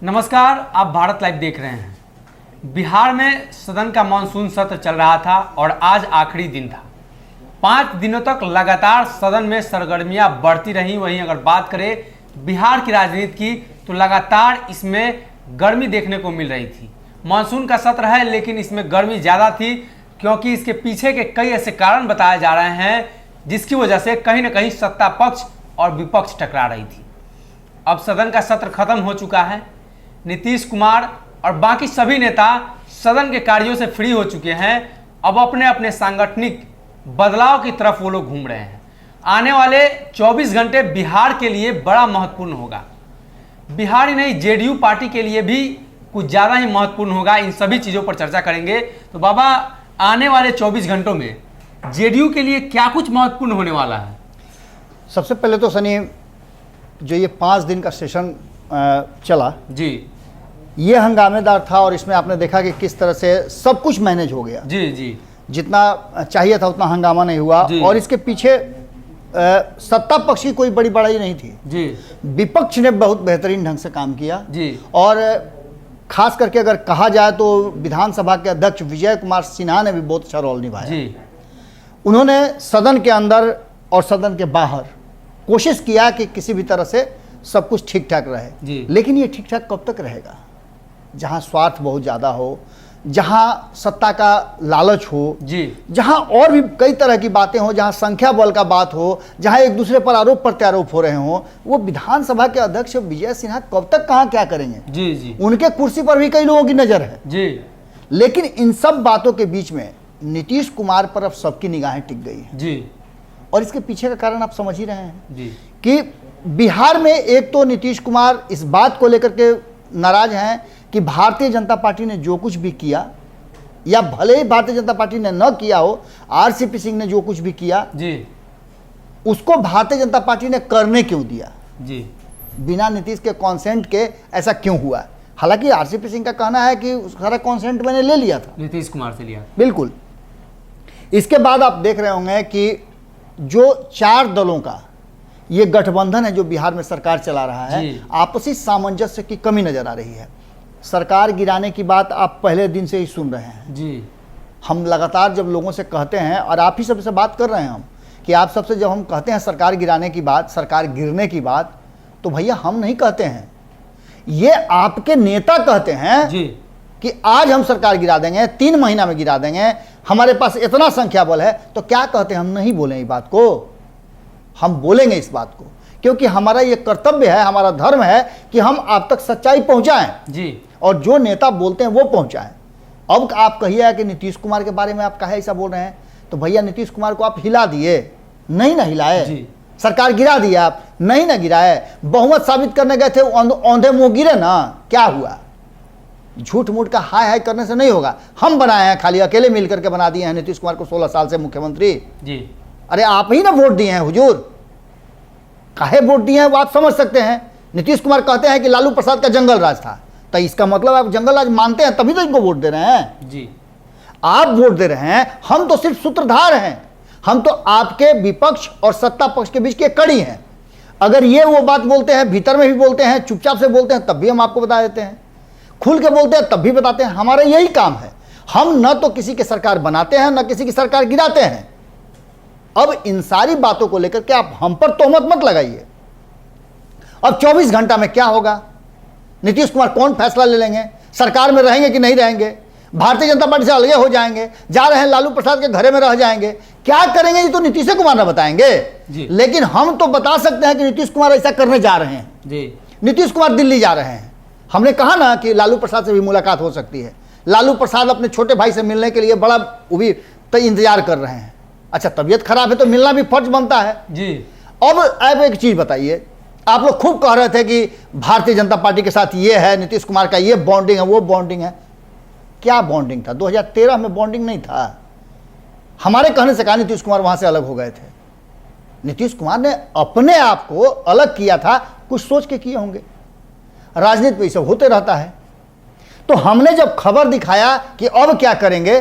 नमस्कार, आप भारत लाइव देख रहे हैं। बिहार में सदन का मानसून सत्र चल रहा था और आज आखिरी दिन था। 5 दिनों तक लगातार सदन में सरगर्मियां बढ़ती रहीं। वहीं अगर बात करें बिहार की राजनीति की तो लगातार इसमें गर्मी देखने को मिल रही थी। मानसून का सत्र है लेकिन इसमें गर्मी ज़्यादा थी क्योंकि इसके पीछे के कई ऐसे कारण बताए जा रहे हैं जिसकी वजह से कहीं ना कहीं सत्ता पक्ष और विपक्ष टकरा रही थी। अब सदन का सत्र खत्म हो चुका है। नीतीश कुमार और बाकी सभी नेता सदन के कार्यों से फ्री हो चुके हैं। अब अपने अपने सांगठनिक बदलाव की तरफ वो लोग घूम रहे हैं। आने वाले 24 घंटे बिहार के लिए बड़ा महत्वपूर्ण होगा। बिहार ही नहीं, जेडीयू पार्टी के लिए भी कुछ ज़्यादा ही महत्वपूर्ण होगा। इन सभी चीज़ों पर चर्चा करेंगे। तो बाबा, आने वाले 24 घंटों में जेडीयू के लिए क्या कुछ महत्वपूर्ण होने वाला है? सबसे पहले तो सनी, जो ये 5 दिन का सेशन चला जी, ये हंगामेदार था और इसमें आपने देखा कि किस तरह से सब कुछ मैनेज हो गया। जी जी, जितना चाहिए था उतना हंगामा नहीं हुआ और इसके पीछे सत्ता पक्ष की कोई बड़ी बड़ाई नहीं थी जी। विपक्ष ने बहुत बेहतरीन ढंग से काम किया जी। और खास करके अगर कहा जाए तो विधानसभा के अध्यक्ष विजय कुमार सिन्हा ने भी बहुत अच्छा रोल निभाया जी। उन्होंने सदन के अंदर और सदन के बाहर कोशिश किया कि किसी भी तरह से सब कुछ ठीक ठाक रहे। लेकिन ये ठीक ठाक कब तक रहेगा? जहां स्वार्थ बहुत ज़्यादा हो, जहां सत्ता का लालच हो, जहां और भी कई तरह की बातें हो, जहां संख्या बल का बात हो, जहां एक दूसरे पर आरोप प्रत्यारोप हो रहे हो, वो विधानसभा के अध्यक्ष विजय सिन्हा कब तक कहां क्या करेंगे? जी जी। उनके कुर्सी पर भी कई लोगों की नज़र है जी। लेकिन इन सब बातों के बीच में नीतीश कुमार पर अब सबकी निगाहें टिक गई हैं जी। और इसके पीछे का कारण आप समझ ही रहे हैं जी। कि बिहार में एक तो नीतीश कुमार इस बात को लेकर के नाराज हैं कि भारतीय जनता पार्टी ने जो कुछ भी किया, या भले ही भारतीय जनता पार्टी ने न किया हो, आरसीपी सिंह ने जो कुछ भी किया जी, उसको भारतीय जनता पार्टी ने करने क्यों दिया? जी। बिना नीतीश के कॉन्सेंट के ऐसा क्यों हुआ? हालांकि आरसीपी सिंह का कहना है कि सारा कॉन्सेंट मैंने ले लिया था, नीतीश कुमार से लिया। बिल्कुल। इसके बाद आप देख रहे होंगे कि जो 4 दलों का ये गठबंधन है जो बिहार में सरकार चला रहा है, आपसी सामंजस्य की कमी नजर आ रही है। सरकार गिराने की बात आप पहले दिन से ही सुन रहे हैं जी। हम लगातार जब लोगों से कहते हैं और आप ही सबसे बात कर रहे हैं हम कि आप सबसे जब हम कहते हैं सरकार गिराने की बात, सरकार गिरने की बात, तो भैया हम नहीं कहते हैं, ये आपके नेता कहते हैं जी कि आज हम सरकार गिरा देंगे, 3 महीना में गिरा देंगे, हमारे पास इतना संख्या बल है। तो क्या कहते हैं? हम नहीं बोलें इस बात को, हम बोलेंगे इस बात को, क्योंकि हमारा ये कर्तव्य है, हमारा धर्म है कि हम आप तक सच्चाई पहुंचाएं जी और जो नेता बोलते हैं वो पहुंचाएं। अब आप कहिए कि नीतीश कुमार के बारे में आप काहे ऐसा बोल रहे हैं, तो भैया नीतीश कुमार को आप हिला दिए, नहीं ना हिलाए। सरकार गिरा दिया आप, नहीं ना गिराए। बहुमत साबित करने गए थे, औंधे मुंह गिरे ना, क्या हुआ? झूठ मूठ का हाय हाय करने से नहीं होगा। हम बनाए हैं, खाली अकेले मिलकर के बना दिए हैं नीतीश कुमार को 16 साल से मुख्यमंत्री। जी। अरे आप ही ना वोट दिए हैं हुजूर, काहे वोट दिए हैं वो आप समझ सकते हैं। नीतीश कुमार कहते हैं कि लालू प्रसाद का जंगल राज था, तो इसका मतलब आप जंगल राज मानते हैं, तभी तो इनको वोट दे रहे हैं। जी। आप वोट दे रहे हैं, हम तो सिर्फ सूत्रधार हैं, हम तो आपके विपक्ष और सत्ता पक्ष के बीच के कड़ी हैं। अगर ये वो बात बोलते हैं, भीतर में भी बोलते हैं, चुपचाप से बोलते हैं, तब भी हम आपको बता देते हैं, खुल के बोलते हैं तब भी बताते हैं। हमारा यही काम है। हम न तो किसी की सरकार बनाते हैं, न किसी की सरकार गिराते हैं। अब इन सारी बातों को लेकर के आप हम पर तोहमत मत लगाइए। अब 24 घंटा में क्या होगा? नीतीश कुमार कौन फैसला ले लेंगे? सरकार में रहेंगे कि नहीं रहेंगे? भारतीय जनता पार्टी से अलग हो जाएंगे, जा रहे हैं लालू प्रसाद के घरे में रह जाएंगे, क्या करेंगे ये तो नीतीश कुमार ना बताएंगे। लेकिन हम तो बता सकते हैं कि नीतीश कुमार ऐसा करने जा रहे हैं जी। नीतीश कुमार दिल्ली जा रहे हैं। हमने कहा ना कि लालू प्रसाद से भी मुलाकात हो सकती है। लालू प्रसाद अपने छोटे भाई से मिलने के लिए बड़ा वो भी तो इंतजार कर रहे हैं। अच्छा, तबीयत खराब है तो मिलना भी फर्ज बनता है जी। अब आप एक चीज बताइए, आप लोग खूब कह रहे थे कि भारतीय जनता पार्टी के साथ ये है, नीतीश कुमार का ये बॉन्डिंग है, वो बॉन्डिंग है। क्या बॉन्डिंग था? 2013 में बॉन्डिंग नहीं था। हमारे कहने से कहा नीतीश कुमार वहां से अलग हो गए थे। नीतीश कुमार ने अपने आप को अलग किया था, कुछ सोच के किए होंगे। राजनीति में ये सब होते रहता है। तो हमने जब खबर दिखाया कि अब क्या करेंगे,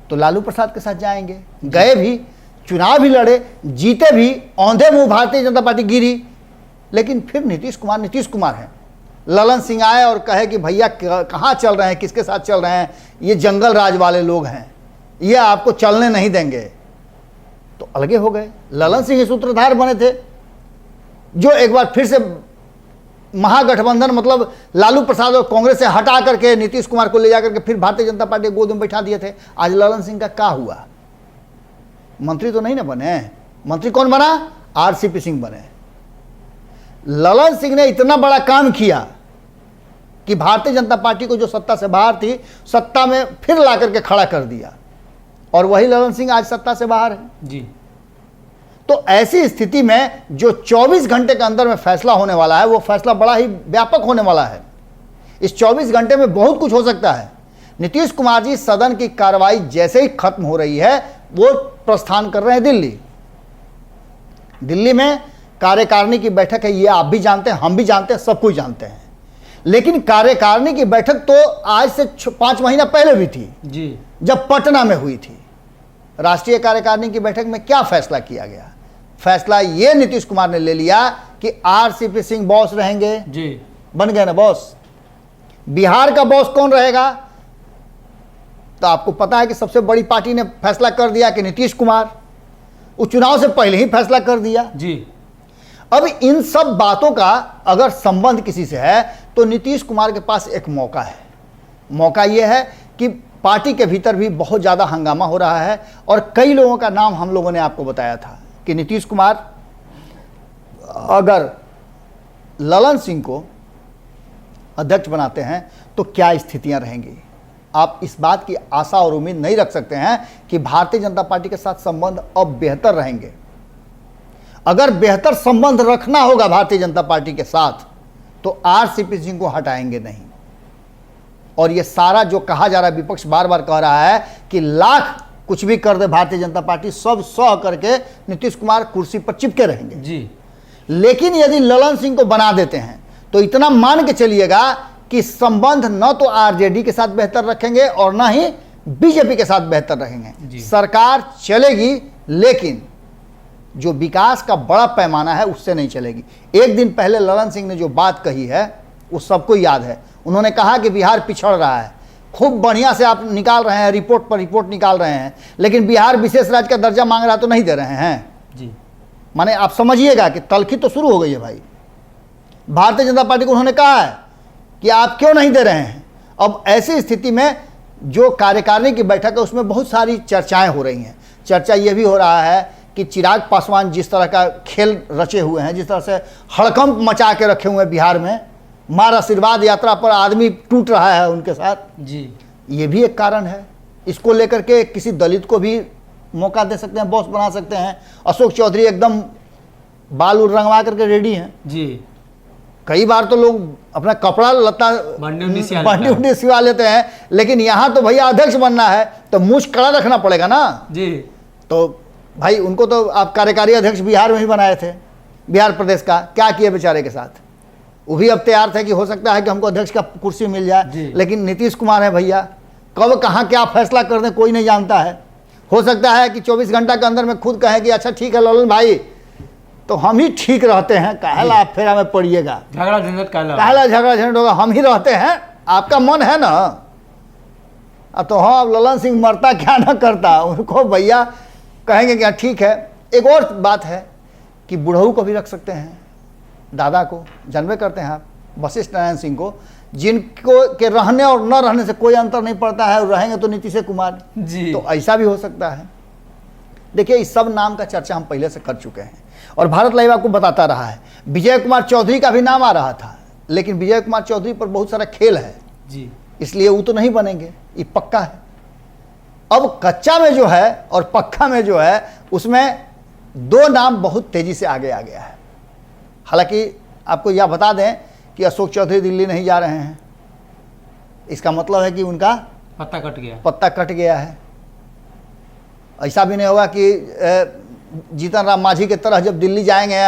तो लालू प्रसाद के साथ जाएंगे, गए भी, चुनाव भी लड़े, जीते भी, औंधे मुंह भारतीय जनता पार्टी गिरी, लेकिन फिर नीतीश कुमार हैं। ललन सिंह आए और कहे कि भैया कहाँ चल रहे हैं, किसके साथ चल रहे हैं, ये जंगल राज वाले लोग हैं, ये आपको चलने नहीं देंगे, तो अलगे हो गए। ललन सिंह सूत्रधार बने थे, जो एक बार फिर से महागठबंधन मतलब लालू प्रसाद और कांग्रेस से हटा करके नीतीश कुमार को ले जाकर के फिर भारतीय जनता पार्टी गोद में बैठा दिए थे। आज ललन सिंह का क्या हुआ? मंत्री तो नहीं ना बने। मंत्री कौन बना? आरसीपी सिंह बने। ललन सिंह ने इतना बड़ा काम किया कि भारतीय जनता पार्टी को जो सत्ता से बाहर थी, सत्ता में फिर ला करके खड़ा कर दिया, और वही ललन सिंह आज सत्ता से बाहर है जी। तो ऐसी स्थिति में जो 24 घंटे के अंदर में फैसला होने वाला है, वो फैसला बड़ा ही व्यापक होने वाला है। इस 24 घंटे में बहुत कुछ हो सकता है। नीतीश कुमार जी सदन की कार्रवाई जैसे ही खत्म हो रही है, वो प्रस्थान कर रहे हैं दिल्ली। दिल्ली में कार्यकारिणी की बैठक है, ये आप भी जानते हैं, हम भी जानते हैं, सब कुछ जानते हैं। लेकिन कार्यकारिणी की बैठक तो आज से 5 महीना पहले भी थी जी, जब पटना में हुई थी। राष्ट्रीय कार्यकारिणी की बैठक में क्या फैसला किया गया? फैसला ये नीतीश कुमार ने ले लिया कि आरसीपी सिंह बॉस रहेंगे जी। बन गए ना बॉस। बिहार का बॉस कौन रहेगा? तो आपको पता है कि सबसे बड़ी पार्टी ने फैसला कर दिया कि नीतीश कुमार, वो चुनाव से पहले ही फैसला कर दिया जी। अब इन सब बातों का अगर संबंध किसी से है तो नीतीश कुमार के पास एक मौका है। मौका यह है कि पार्टी के भीतर भी बहुत ज़्यादा हंगामा हो रहा है, और कई लोगों का नाम हम लोगों ने आपको बताया था कि नीतीश कुमार अगर ललन सिंह को अध्यक्ष बनाते हैं तो क्या स्थितियां रहेंगी। आप इस बात की आशा और उम्मीद नहीं रख सकते हैं कि भारतीय जनता पार्टी के साथ संबंध अब बेहतर रहेंगे। अगर बेहतर संबंध रखना होगा भारतीय जनता पार्टी के साथ तो आरसीपी सिंह को हटाएंगे नहीं। और ये सारा जो कहा जा रहा है, विपक्ष बार बार कह रहा है कि लाख कुछ भी कर दे भारतीय जनता पार्टी, सब सह करके नीतीश कुमार कुर्सी पर चिपके रहेंगे जी। लेकिन यदि ललन सिंह को बना देते हैं तो इतना मान के चलिएगा कि संबंध न तो आरजेडी के साथ बेहतर रखेंगे और न ही बीजेपी के साथ बेहतर रहेंगे। सरकार चलेगी लेकिन जो विकास का बड़ा पैमाना है उससे नहीं चलेगी। एक दिन पहले ललन सिंह ने जो बात कही है वो सबको याद है। उन्होंने कहा कि बिहार पिछड़ रहा है, खूब बढ़िया से आप निकाल रहे हैं, रिपोर्ट पर रिपोर्ट निकाल रहे हैं, लेकिन बिहार विशेष राज्य का दर्जा मांग रहा तो नहीं दे रहे हैं जी। माने आप समझिएगा कि तलखी तो शुरू हो गई है भाई। भारतीय जनता पार्टी को उन्होंने कहा है कि आप क्यों नहीं दे रहे हैं। अब ऐसी स्थिति में जो कार्यकारिणी की बैठक है उसमें बहुत सारी चर्चाएं हो रही हैं। चर्चा ये भी हो रहा है कि चिराग पासवान जिस तरह का खेल रचे हुए हैं, जिस तरह से हड़कंप मचा के रखे हुए हैं बिहार में, मार आशीर्वाद यात्रा पर आदमी टूट रहा है उनके साथ जी, ये भी एक कारण है। इसको लेकर के किसी दलित को भी मौका दे सकते हैं, बॉस बना सकते हैं। अशोक चौधरी एकदम बाल रंगवा करके रेडी हैं जी। कई बार तो लोग अपना कपड़ा लत्ता बंडी उंडी सिवा लेते हैं, लेकिन यहाँ तो भैया अध्यक्ष बनना है तो मूछ कड़ा रखना पड़ेगा ना जी। तो भाई उनको तो आप कार्यकारी अध्यक्ष बिहार में ही बनाए थे, बिहार प्रदेश का। क्या किए बेचारे के साथ? वो भी अब तैयार थे कि हो सकता है कि हमको अध्यक्ष का कुर्सी मिल जाए, लेकिन नीतीश कुमार है भैया, कब कहाँ क्या फैसला कर दें कोई नहीं जानता है। हो सकता है कि 24 घंटा के अंदर में खुद कहें कि अच्छा ठीक है ललन भाई, तो हम ही ठीक रहते हैं, काहेला आप फेरा में पड़िएगा, झगड़ा झंझट काहेला झगड़ा झंझट होगा, हम ही रहते हैं, आपका मन है ना। अब तो हाँ, अब ललन सिंह मरता क्या ना करता, उनको भैया कहेंगे क्या ठीक है। एक और बात है कि बुढ़ऊ को भी रख सकते हैं, दादा को जानवे करते हैं आप, वशिष्ठ नारायण सिंह को, जिनको के रहने और न रहने से कोई अंतर नहीं पड़ता है, और रहेंगे तो नीतीश कुमार जी। तो ऐसा भी हो सकता है। देखिए इस सब नाम का चर्चा हम पहले से कर चुके हैं और भारत लाइव आपको बताता रहा है। विजय कुमार चौधरी का भी नाम आ रहा था, लेकिन विजय कुमार चौधरी पर बहुत सारा खेल है जी, इसलिए वो तो नहीं बनेंगे, ये पक्का है। अब कच्चा में जो है और पक्का में जो है उसमें दो नाम बहुत तेजी से आगे आ गया है। हालांकि आपको यह बता दें कि अशोक चौधरी दिल्ली नहीं जा रहे हैं, इसका मतलब है कि उनका पत्ता कट गया है। ऐसा भी नहीं होगा कि जीतन राम मांझी की तरह जब दिल्ली जाएंगे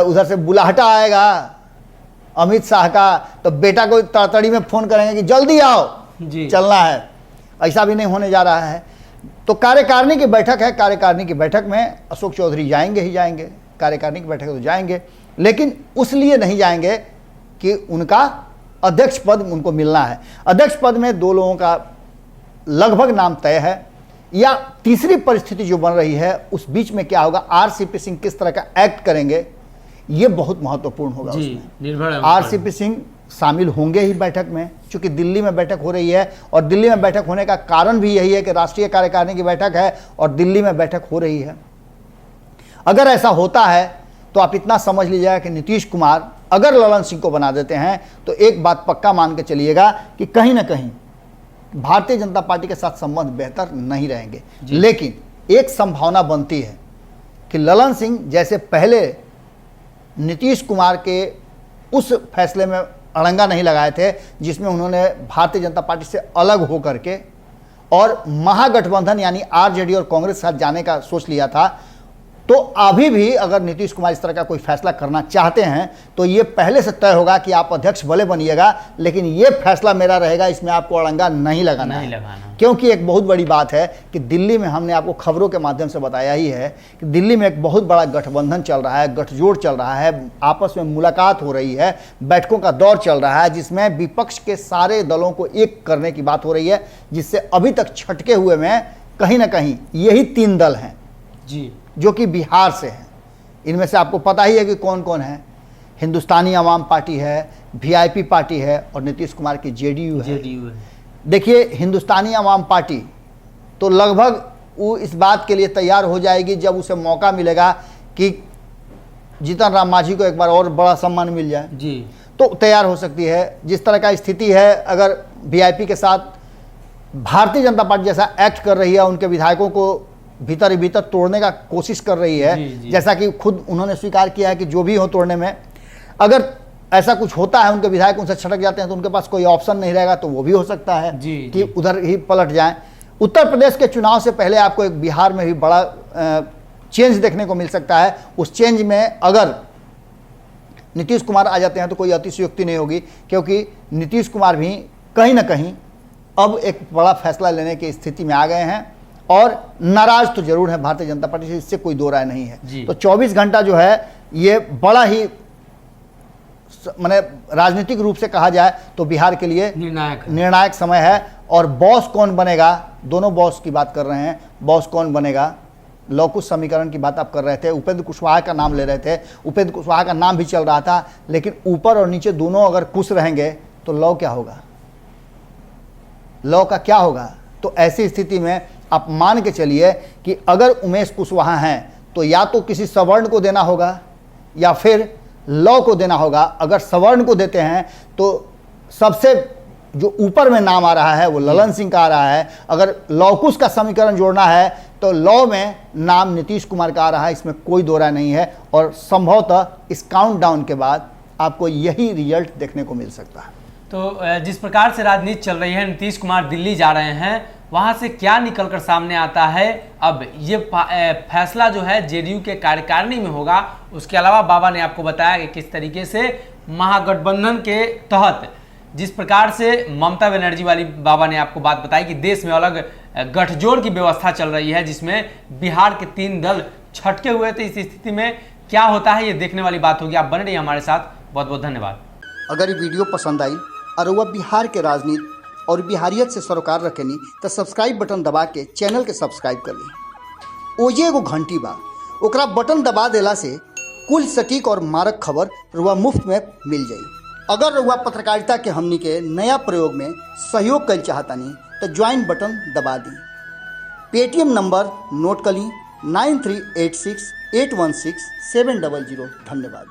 उधर से बुलाहटा आएगा अमित शाह का तो बेटा को तड़तड़ी में फोन करेंगे कि जल्दी आओ जी, चलना है। ऐसा भी नहीं होने जा रहा है। तो कार्यकारिणी की बैठक है, कार्यकारिणी की बैठक में अशोक चौधरी जाएंगे ही जाएंगे, कार्यकारिणी की बैठक तो जाएंगे, लेकिन उस लिए नहीं जाएंगे कि उनका अध्यक्ष पद उनको मिलना है। अध्यक्ष पद में 2 लोगों का लगभग नाम तय है, या तीसरी परिस्थिति जो बन रही है उस बीच में क्या होगा, आरसीपी सिंह किस तरह का एक्ट करेंगे, ये बहुत महत्वपूर्ण होगा। उसमें निर्भर है। आरसीपी सिंह शामिल होंगे ही बैठक में, क्योंकि दिल्ली में बैठक हो रही है, और दिल्ली में बैठक होने का कारण भी यही है कि राष्ट्रीय कार्यकारिणी की बैठक है और दिल्ली में बैठक हो रही है। अगर ऐसा होता है तो आप इतना समझ लीजिएगा कि नीतीश कुमार अगर ललन सिंह को बना देते हैं तो एक बात पक्का मान के चलिएगा कि कहीं ना कहीं भारतीय जनता पार्टी के साथ संबंध बेहतर नहीं रहेंगे। लेकिन एक संभावना बनती है कि ललन सिंह जैसे पहले नीतीश कुमार के उस फैसले में अड़ंगा नहीं लगाए थे जिसमें उन्होंने भारतीय जनता पार्टी से अलग होकर के और महागठबंधन यानी आरजेडी और कांग्रेस के साथ जाने का सोच लिया था, तो अभी भी अगर नीतीश कुमार इस तरह का कोई फैसला करना चाहते हैं तो ये पहले से तय होगा कि आप अध्यक्ष भले बनिएगा, लेकिन ये फैसला मेरा रहेगा, इसमें आपको अड़ंगा नहीं लगाना है। क्योंकि एक बहुत बड़ी बात है कि दिल्ली में हमने आपको खबरों के माध्यम से बताया ही है कि दिल्ली में एक बहुत बड़ा गठबंधन चल रहा है, गठजोड़ चल रहा है, आपस में मुलाकात हो रही है, बैठकों का दौर चल रहा है, जिसमें विपक्ष के सारे दलों को एक करने की बात हो रही है, जिससे अभी तक छटके हुए में कहीं ना कहीं यही 3 दल हैं जी, जो कि बिहार से हैं। इनमें से आपको पता ही है कि कौन कौन है। हिंदुस्तानी आवाम पार्टी है, वीआईपी पार्टी है और नीतीश कुमार की जेडीयू है। देखिए, हिंदुस्तानी आवाम पार्टी तो लगभग वो इस बात के लिए तैयार हो जाएगी जब उसे मौका मिलेगा कि जीतन राम मांझी को एक बार और बड़ा सम्मान मिल जाए जी, तो तैयार हो सकती है। जिस तरह का स्थिति है, अगर वीआईपी के साथ भारतीय जनता पार्टी जैसा एक्ट कर रही है, उनके विधायकों को भीतर ही भीतर तोड़ने का कोशिश कर रही है, जी। जैसा कि खुद उन्होंने स्वीकार किया है कि जो भी हो तोड़ने में, अगर ऐसा कुछ होता है, उनके विधायक उनसे छटक जाते हैं तो उनके पास कोई ऑप्शन नहीं रहेगा, तो वो भी हो सकता है कि उधर ही पलट जाएं। उत्तर प्रदेश के चुनाव से पहले आपको एक बिहार में भी बड़ा चेंज देखने को मिल सकता है। उस चेंज में अगर नीतीश कुमार आ जाते हैं तो कोई अतिशयोक्ति नहीं होगी, क्योंकि नीतीश कुमार भी कहीं ना कहीं अब एक बड़ा फैसला लेने की स्थिति में आ गए हैं और नाराज तो जरूर है भारतीय जनता पार्टी से, इससे कोई दो राय नहीं है। तो 24 घंटा जो है ये बड़ा ही माने राजनीतिक रूप से कहा जाए तो बिहार के लिए निर्णायक समय है। और बॉस कौन बनेगा, दोनों बॉस की बात कर रहे हैं, बॉस कौन बनेगा, लौकुश समीकरण की बात आप कर रहे थे, उपेंद्र कुशवाहा का नाम ले रहे थे, उपेंद्र कुशवाहा का नाम भी चल रहा था, लेकिन ऊपर और नीचे दोनों अगर कुश रहेंगे तो लौ क्या होगा, लौ का क्या होगा। तो ऐसी स्थिति में आप मान के चलिए कि अगर उमेश कुशवाहा हैं तो या तो किसी सवर्ण को देना होगा या फिर लौ को देना होगा। अगर सवर्ण को देते हैं तो सबसे जो ऊपर में नाम आ रहा है वो ललन सिंह का आ रहा है। अगर लौकुश का समीकरण जोड़ना है तो लौ में नाम नीतीश कुमार का आ रहा है, इसमें कोई दो राय नहीं है। और संभवतः इस काउंटडाउन के बाद आपको यही रिजल्ट देखने को मिल सकता है। तो जिस प्रकार से राजनीति चल रही है, नीतीश कुमार दिल्ली जा रहे हैं, वहां से क्या निकलकर सामने आता है। अब ये फैसला जो है जेडीयू के कार्यकारिणी में होगा। उसके अलावा बाबा ने आपको बताया कि किस तरीके से महागठबंधन के तहत जिस प्रकार से ममता बनर्जी वाली बाबा ने आपको बात बताई कि देश में अलग गठजोड़ की व्यवस्था चल रही है, जिसमें बिहार के 3 दल छटके हुए थे। इस स्थिति में क्या होता है ये देखने वाली बात होगी। आप बने रहिए हमारे साथ। बहुत बहुत धन्यवाद। अगर ये वीडियो पसंद आई और वह बिहार के राजनीति और बिहारियत से सरोकार रखेनी तो सब्सक्राइब बटन दबा के चैनल के सब्सक्राइब कर ली। ओजे एगो घंटी बा, ओकरा बटन दबा देला से कुल सटीक और मारक खबर रुआ मुफ्त में मिल जाई। अगर रुआ पत्रकारिता के हमनी के नया प्रयोग में सहयोग कर चाहतानी तो ज्वाइन बटन दबा दी। पेटीएम नंबर नोट कर ली 9386816700। धन्यवाद।